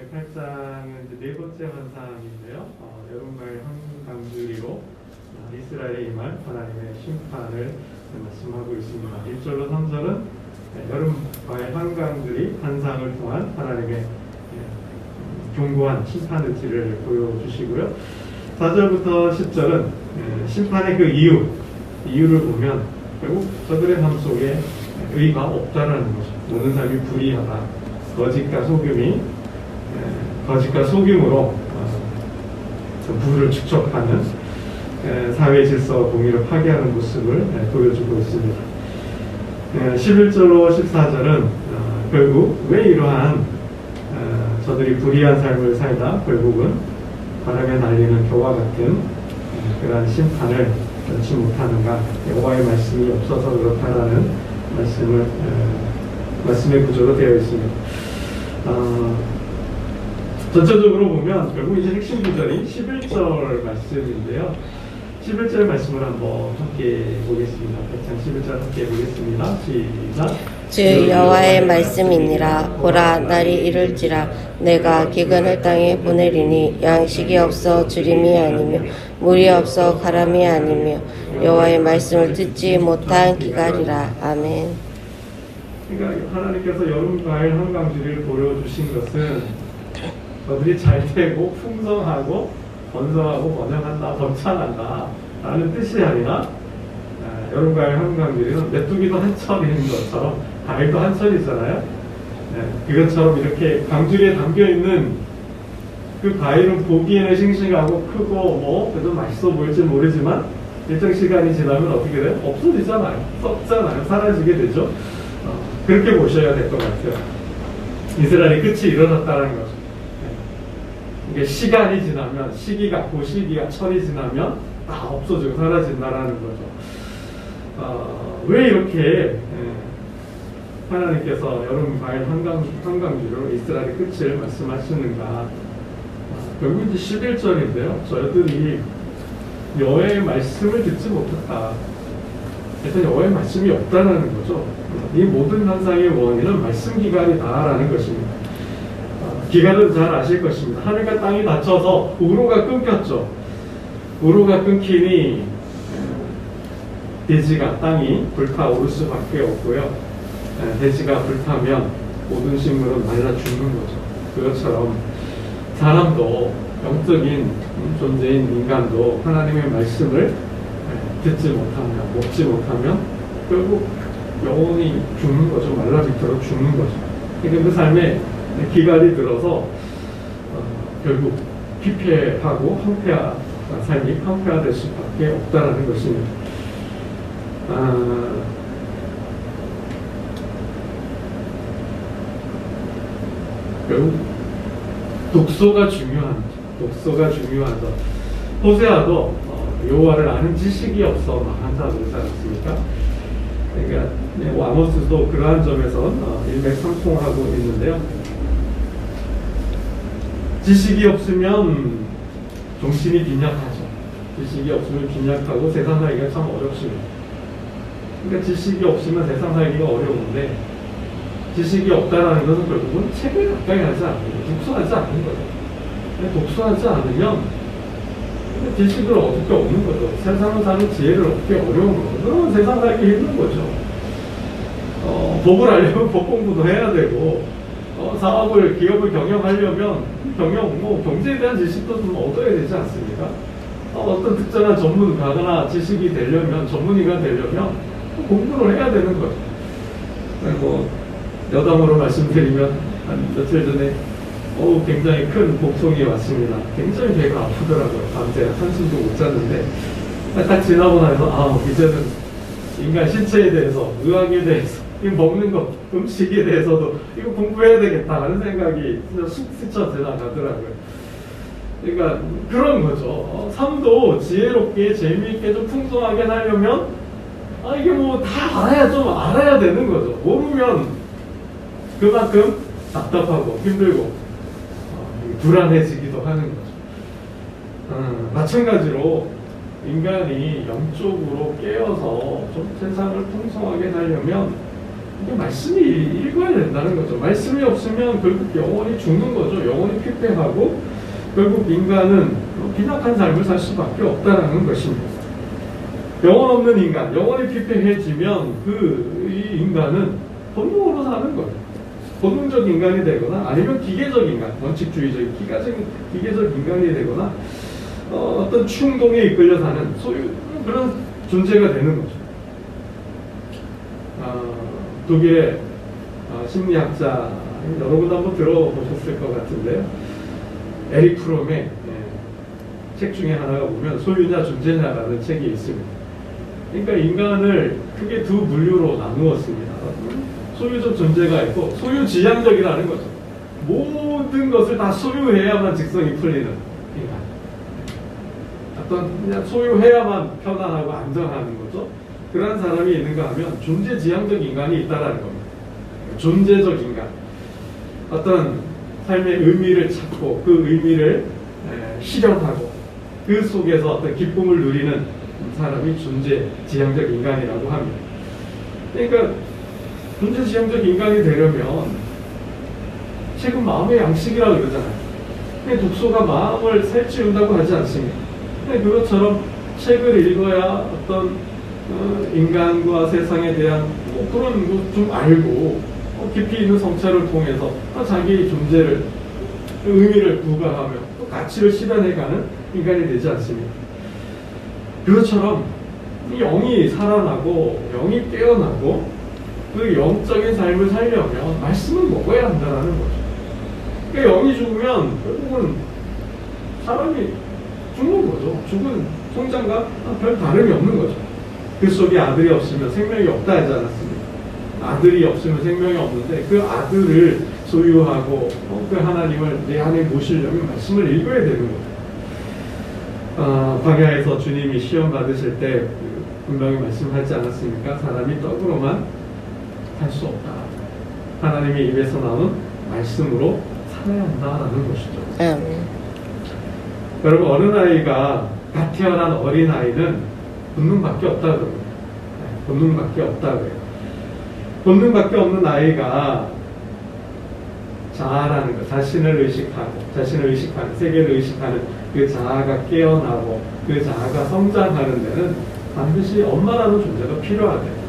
오늘 8장은 이제 네 번째 환상인데요. 여름과의 한강주리로 이스라엘에 임할 하나님의 심판을 말씀하고 있습니다. 1절로 3절은 여름과의 한강주리 환상을 통한 하나님의 견고한 심판 의지를 보여주시고요. 4절부터 10절은 심판의 그 이유를 보면 결국 저들의 삶 속에 의가 없다라는 거죠. 모든 삶이 불의하다. 거짓과 속임으로 부를 축적하는 사회 질서와 공의를 파괴하는 모습을 보여주고 있습니다. 11절로 14절은 결국 왜 이러한 저들이 불의한 삶을 살다 결국은 바람에 날리는 겨와 같은 그러한 심판을 면치 못하는가, 여호와의 말씀이 없어서 그렇다라는 말씀의 구조로 되어 있습니다. 전체적으로 보면 결국 이제 핵심 구절이 11절 말씀인데요. 11절 말씀을 한번 함께 보겠습니다. 100장 11절 함께 보겠습니다. 시작. 주 여호와의 말씀이니라. 보라, 날이 이를지라. 내가 기근을 땅에 보내리니 양식이 없어 주림이 아니며 물이 없어 가람이 아니며 여호와의 말씀을 듣지 못한 기갈이라. 아멘. 그러니까 하나님께서 여름 과일 한강주리를 보여주신 것은 너들이 잘 되고 풍성하고 번성하고 번영한다, 번창한다 라는 뜻이 아니라 여름 과일 한강주리는 메뚜기도 한철인 것처럼 과일도 한철이잖아요. 그것처럼 이렇게 강주리에 담겨있는 그 과일은 보기에는 싱싱하고 크고 그래도 맛있어 보일지 모르지만 일정 시간이 지나면 어떻게 돼요? 없어지잖아요. 썩잖아요. 사라지게 되죠. 그렇게 보셔야 될 것 같아요. 이스라엘의 끝이 일어났다는 거죠. 이게 시간이 지나면, 시기가 철이 지나면 다 없어지고 사라진다라는 거죠. 왜 이렇게 하나님께서 여름 과일 한강주로 이스라엘의 끝을 말씀하시는가? 결국 이제 11절인데요. 저희들이 여호와의 말씀을 듣지 못했다. 일단 여호와의 말씀이 없다라는 거죠. 이 모든 현상의 원인은 말씀 기갈이다라는 것입니다. 기갈은 잘 아실 것입니다. 하늘과 땅이 닫혀서 우로가 끊겼죠. 우로가 끊기니 대지가 땅이 불타오를 수밖에 없고요. 대지가 불타면 모든 식물은 말라 죽는 거죠. 그것처럼 사람도 영적인 존재인 인간도 하나님의 말씀을 듣지 못하면, 먹지 못하면 결국 영혼이 죽는 거죠. 말라 비틀어 죽는 거죠. 그러니까 그 삶에 기갈이 들어서 결국 피폐하고 삶이 황폐화될 수밖에 없다라는 것입니다. 결국 독소가 중요하죠. 호세아도 여호와를 아는 지식이 없어 망한다 그러지 않습니까? 그러니까 아모스도 그러한 점에서 일맥상통하고 있는데요. 지식이 없으면 정신이 빈약하죠. 지식이 없으면 빈약하고 세상 살기가 참 어렵습니다. 그러니까 지식이 없으면 세상 살기가 어려운데 지식이 없다라는 것은 결국은 책을 가까이 하지 않는, 독서하지 않는 거죠. 독서하지 않으면 지식을 얻을 게 없는 거죠. 세상을 사는 지혜를 얻기 어려운 거죠. 그러면 세상 살기 힘든 거죠. 법을 알려면 법 공부도 해야 되고, 기업을 경영하려면 경제에 대한 지식도 좀 얻어야 되지 않습니까? 어떤 특정한 전문가거나 지식이 되려면, 전문의가 되려면 공부를 해야 되는 거죠. 여담으로 말씀드리면, 한 며칠 전에 굉장히 큰 복통이 왔습니다. 굉장히 배가 아프더라고요. 밤새 한숨도 못 잤는데 딱 지나고 나서 이제는 인간 신체에 대해서, 의학에 대해서, 먹는 것, 음식에 대해서도 이거 공부해야 되겠다라는 생각이 진짜 쑥 스쳐 지나가더라고요. 그러니까 그런 거죠. 삶도 지혜롭게 재미있게 좀 풍성하게 살려면 이게 다 알아야 되는 거죠. 모르면 그만큼 답답하고 힘들고 불안해지기도 하는 거죠. 마찬가지로 인간이 영적으로 깨어서 좀 세상을 풍성하게 살려면 이게 말씀이 읽어야 된다는 거죠. 말씀이 없으면 결국 영혼이 죽는 거죠. 영혼이 피폐하고 결국 인간은 빈약한 삶을 살 수밖에 없다는 것입니다. 영혼 없는 인간, 영혼이 피폐해지면 이 인간은 본능으로 사는 거예요. 본능적 인간이 되거나 아니면 기계적 인간, 원칙주의적, 기계적 인간이 되거나 어떤 충동에 이끌려 사는 그런 존재가 되는 거죠. 독일의 심리학자, 여러분도 한번 들어보셨을 것 같은데요. 에릭 프롬의 책 중에 하나가 보면 소유냐 존재냐라는 책이 있습니다. 그러니까 인간을 크게 두 분류로 나누었습니다. 소유적 존재가 있고 소유지향적이라는 거죠. 모든 것을 다 소유해야만 직성이 풀리는 인간. 어떤 그냥 소유해야만 편안하고 안정하는 거죠. 그런 사람이 있는가 하면 존재지향적 인간이 있다라는 겁니다. 존재적 인간. 어떤 삶의 의미를 찾고 그 의미를 실현하고 그 속에서 어떤 기쁨을 누리는 사람이 존재지향적 인간이라고 합니다. 그러니까 존재지향적 인간이 되려면 책은 마음의 양식이라고 그러잖아요. 독서가 마음을 살찌운다고 하지 않습니까? 그것처럼 책을 읽어야 어떤 인간과 세상에 대한 그런 거 좀 알고 깊이 있는 성찰을 통해서 자기의 존재를 의미를 부과하며 또 가치를 실현해가는 인간이 되지 않습니까? 그것처럼 영이 살아나고 영이 깨어나고 그 영적인 삶을 살려면 말씀을 먹어야 한다는 거죠. 그러니까 영이 죽으면 결국은 사람이 죽는 거죠. 죽은 성장과 별 다름이 없는 거죠. 그 속에 아들이 없으면 생명이 없다 하지 않았습니까? 아들이 없으면 생명이 없는데 그 아들을 소유하고 그 하나님을 내 안에 모시려면 말씀을 읽어야 되는 거죠. 광야에서 주님이 시험 받으실 때 분명히 말씀하지 않았습니까? 사람이 떡으로만 살 수 없다. 하나님의 입에서 나온 말씀으로 살아야 한다라는 것이죠. 여러분, 어느 아이가 갓 태어난 어린 아이는 본능밖에 없다 그럽니다. 본능밖에 없다 그래요. 본능밖에 없는 아이가 자아라는 것, 자신을 의식하는, 세계를 의식하는 그 자아가 깨어나고 그 자아가 성장하는 데는 반드시 엄마라는 존재가 필요하대요.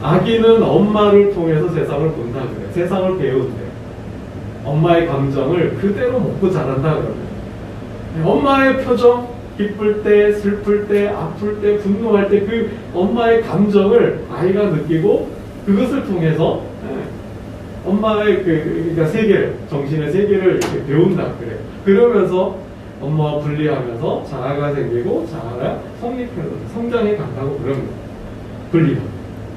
아기는 엄마를 통해서 세상을 본다 그래요. 세상을 배운대요. 엄마의 감정을 그대로 먹고 자란다 그러면 엄마의 표정, 기쁠 때, 슬플 때, 아플 때, 분노할 때 그 엄마의 감정을 아이가 느끼고 그것을 통해서 엄마의 그러니까 세계를, 정신의 세계를 이렇게 배운다 그래요. 그러면서 엄마와 분리하면서 자아가 생기고 자아가 성장해 간다고 그런 거예요. 분리가.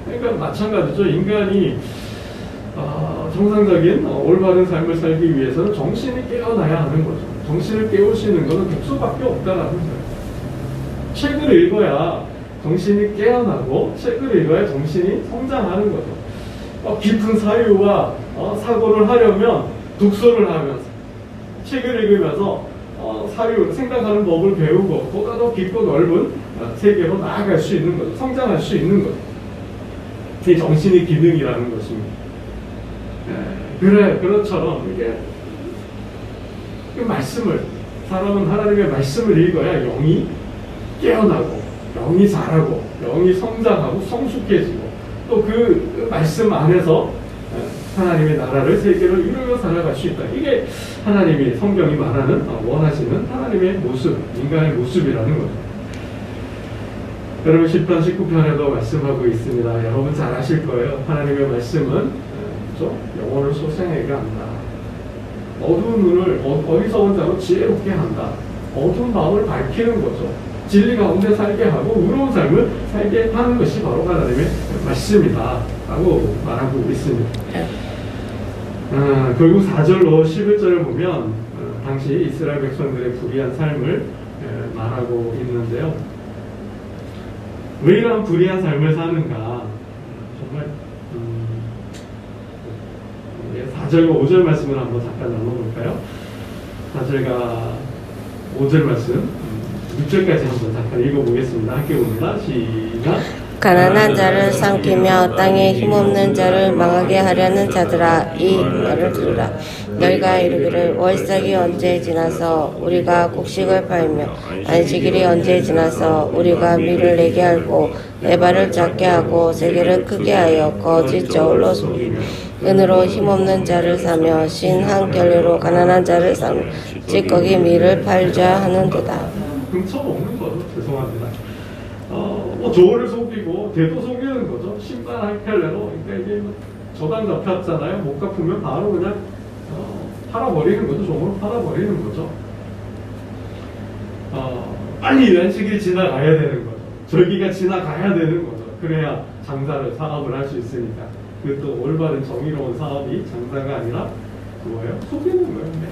그러니까 마찬가지죠. 인간이 정상적인 올바른 삶을 살기 위해서는 정신이 깨어나야 하는 거죠. 정신을 깨우시는 것은 독서밖에 없다라는 거예요. 책을 읽어야 정신이 깨어나고 책을 읽어야 정신이 성장하는 거죠. 깊은 사유와 사고를 하려면 독서를 하면서 책을 읽으면서 사유, 생각하는 법을 배우고 보다 더 깊고 넓은 세계로 나아갈 수 있는 거죠. 성장할 수 있는 거죠. 이 정신의 기능이라는 것입니다. 그것처럼 이게 사람은 하나님의 말씀을 읽어야 영이 깨어나고 영이 자라고 영이 성장하고 성숙해지고 또 그 말씀 안에서 하나님의 나라를 세계를 이루며 살아갈 수 있다. 이게 하나님이 성경이 말하는 원하시는 하나님의 모습, 인간의 모습이라는 거죠. 여러분 10편 19편에도 말씀하고 있습니다. 여러분 잘 아실 거예요. 하나님의 말씀은 그렇죠? 영혼을 소생하게 한다. 어두운 눈을 어리석은 자로 지혜롭게 한다. 어두운 마음을 밝히는 거죠. 진리 가운데 살게 하고 의로운 삶을 살게 하는 것이 바로 하나님의 말씀이다 라고 말하고 있습니다. 결국 4절로 11절을 보면 당시 이스라엘 백성들의 불의한 삶을 말하고 있는데요. 왜 이런 불의한 삶을 사는가? 정말 4절과 5절 말씀을 한번 잠깐 나눠볼까요? 4절과 5절 말씀 6절까지 한번 잠깐 읽어보겠습니다. 함께 봅니다. 시작. 가난한 자를 삼키며 땅에 힘없는 자를 망하게 하려는 자들아 이 말을 들으라. 너희가 이르기를 월삭이 언제 지나서 우리가 곡식을 팔며 안식일이 언제 지나서 우리가 밀을 내게 하고 에바를 작게 하고 세계를 크게 하여 거짓 저울로 속이며 은으로 힘없는 자를 사며 신 한 켤레로 가난한 자를 사며 찌꺼기 밀을 팔자 하는도다. 등쳐먹는 거죠. 죄송합니다. 뭐 저울을 속이고 대도 속이는 거죠. 신발 한 켤레로. 그러니까 이게 뭐 저당 잡혔잖아요. 못 갚으면 바로 그냥 팔아버리는 거죠. 종으로 팔아버리는 거죠. 빨리 연식이 지나가야 되는 거죠. 절기가 지나가야 되는 거죠. 그래야 장사를 사업을 할 수 있으니까. 그것도 올바른 정의로운 사업이 장사가 아니라 뭐예요? 속이는 거예요. 네.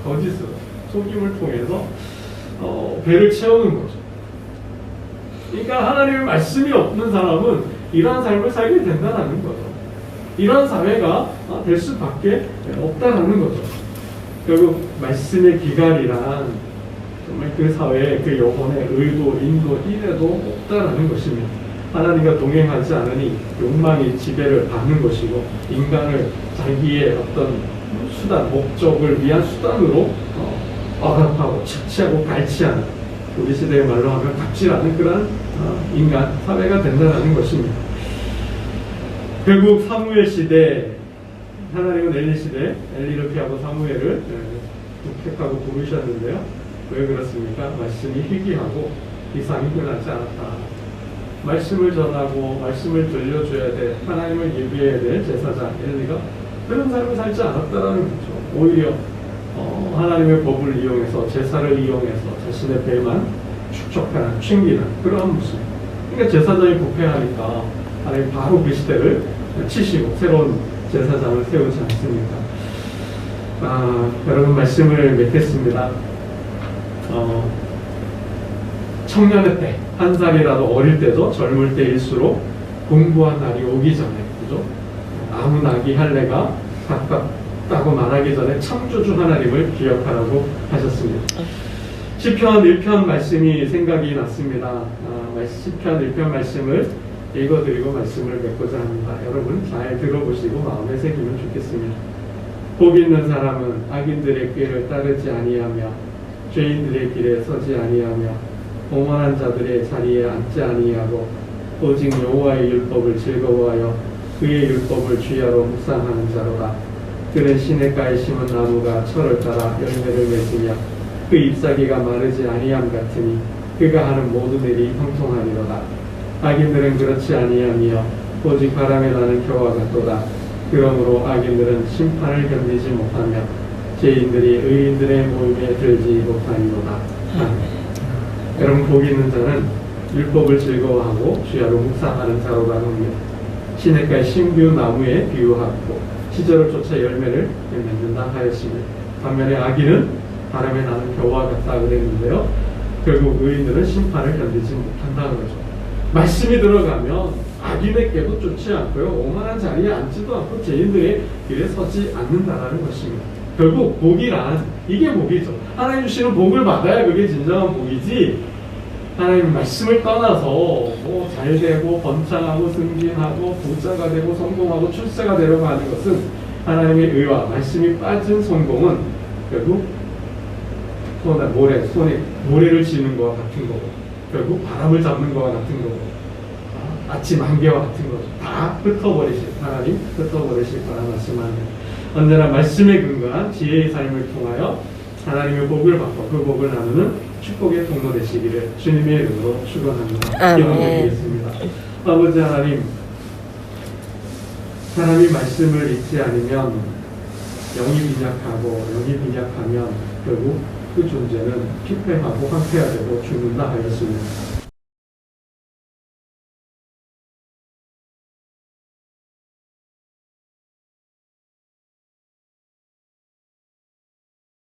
거짓으로 속임을 통해서 배를 채우는 거죠. 그러니까 하나님의 말씀이 없는 사람은 이러한 삶을 살게 된다는 거죠. 이러한 사회가 될 수밖에 없다는 거죠. 결국 말씀의 기갈이란 정말 그 사회에 그 영혼의 의도, 인도, 이래도 없다라는 것입니다. 하나님과 동행하지 않으니 욕망이 지배를 받는 것이고 인간을 자기의 어떤 수단, 목적을 위한 수단으로 억압하고 착취하고 갈취하는 우리 시대의 말로 하면 갑질하는 그런 인간 사회가 된다는 것입니다. 결국 사무엘 시대 하나님은 엘리 시대 엘리를 피하고 사무엘을 택하고 부르셨는데요. 왜 그렇습니까? 말씀이 희귀하고 이상이 끝나지 않았다. 말씀을 전하고 말씀을 들려줘야 돼. 하나님을 예배해야 될 제사장 엘리가 그런 삶을 살지 않았다라는 거죠. 오히려 하나님의 법을 이용해서 제사를 이용해서 자신의 배만 축적하는 챙기는 그런 모습. 그러니까 제사장이 부패하니까 하나님 바로 그 시대를 치시고 새로운 제사장을 세우지 않습니까? 여러분 말씀을 맺겠습니다. 청년의 때, 한 살이라도 어릴 때도 젊을 때일수록 공부한 날이 오기 전에, 그죠? 아무 낙이 할례가 가깝다고 말하기 전에 창조주 하나님을 기억하라고 하셨습니다. 시편 1편 말씀이 생각이 났습니다. 시편 1편 말씀을 읽어드리고 말씀을 맺고자 합니다. 여러분 잘 들어보시고 마음에 새기면 좋겠습니다. 복 있는 사람은 악인들의 꾀를 따르지 아니하며 죄인들의 길에 서지 아니하며 오만한 자들의 자리에 앉지 아니하고 오직 여호와의 율법을 즐거워하여 그의 율법을 주야로 묵상하는 자로다. 그는 시냇가에 심은 나무가 철을 따라 열매를 맺으며 그 잎사귀가 마르지 아니함 같으니 그가 하는 모든 일이 형통하리로다. 악인들은 그렇지 아니하며 오직 바람에 나는 겨와 같도다. 그러므로 악인들은 심판을 견디지 못하며 죄인들이 의인들의 모임에 들지 못하리로다. 여러분 복 있는 자는 율법을 즐거워하고 주야로 묵상하는 자로다 합니다. 시냇가의 신비운 나무에 비유하고 시절을 쫓아 열매를 맺는다 하였습니다. 반면에 악인은 바람에 나는 겨와 같다 그랬는데요. 결국 의인들은 심판을 견디지 못한다는 거죠. 말씀이 들어가면 악인에게도 쫓지 않고요. 오만한 자리에 앉지도 않고 죄인들의 길에 서지 않는다라는 것입니다. 결국 복이란 이게 복이죠. 하나님 주시는 복을 받아야 그게 진정한 복이지. 하나님 말씀을 떠나서 뭐 잘되고 번창하고 승진하고 부자가 되고 성공하고 출세가 되려고 하는 것은 하나님의 의와 말씀이 빠진 성공은 결국 손에 모래를 쥐는 것과 같은 거고 결국 바람을 잡는 것과 같은 거고 아침 안개와 같은 거죠. 다 흩어버리실 하나님 흩어버리실 거라 말씀합니다. 언제나 말씀에 근거한 지혜의 삶을 통하여 하나님의 복을 받고 그 복을 나누는 축복의 통로 되시기를 주님의 이름으로 축원합니다. 기도드리겠습니다. 아버지 하나님, 사람이 말씀을 읽지 않으면 영이 빈약하고 영이 빈약하면 결국 그 존재는 피폐하고 황폐하되고 죽는다 하였습니다.